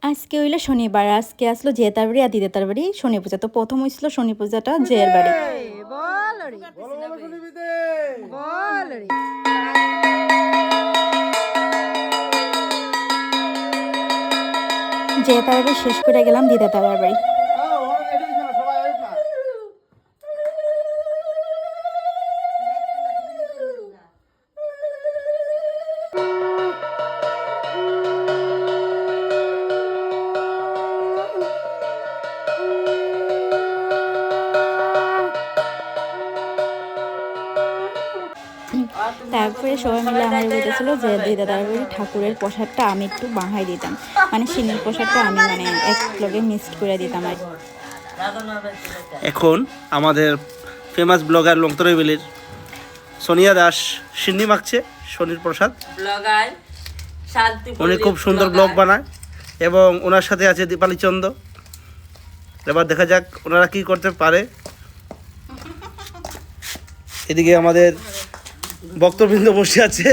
আজকে হইলো শনিবার, আজকে আসলো জেতার বাড়ি আর দিদার বাড়ি শনি পূজা। তো প্রথম হয়েছিল শনি পূজাটা জের বাড়ি। জেতার বাড়ি শেষ করে গেলাম দিদা তারার বাড়ি। তারপরে সবাই মিলে আমার বলতেছিল যে দিদা তার বাড়ি ঠাকুরের প্রসাদটা আমি একটু বাঙাই দিতাম, মানে সিন্নির প্রসাদটা আমি মানে এক লগে মিক্সড করে দিতাম আর। এখন আমাদের ফেমাস ব্লগার লংতরইবেলির সোনিয়া দাস সিন্নি মাখছে শনির প্রসাদ। উনি খুব সুন্দর ব্লগ বানায় এবং ওনার সাথে আছে দীপালি চন্দ। এবার দেখা যাক ওনারা কি করতে পারে। এদিকে আমাদের ভক্তবৃন্দ বসে আছে।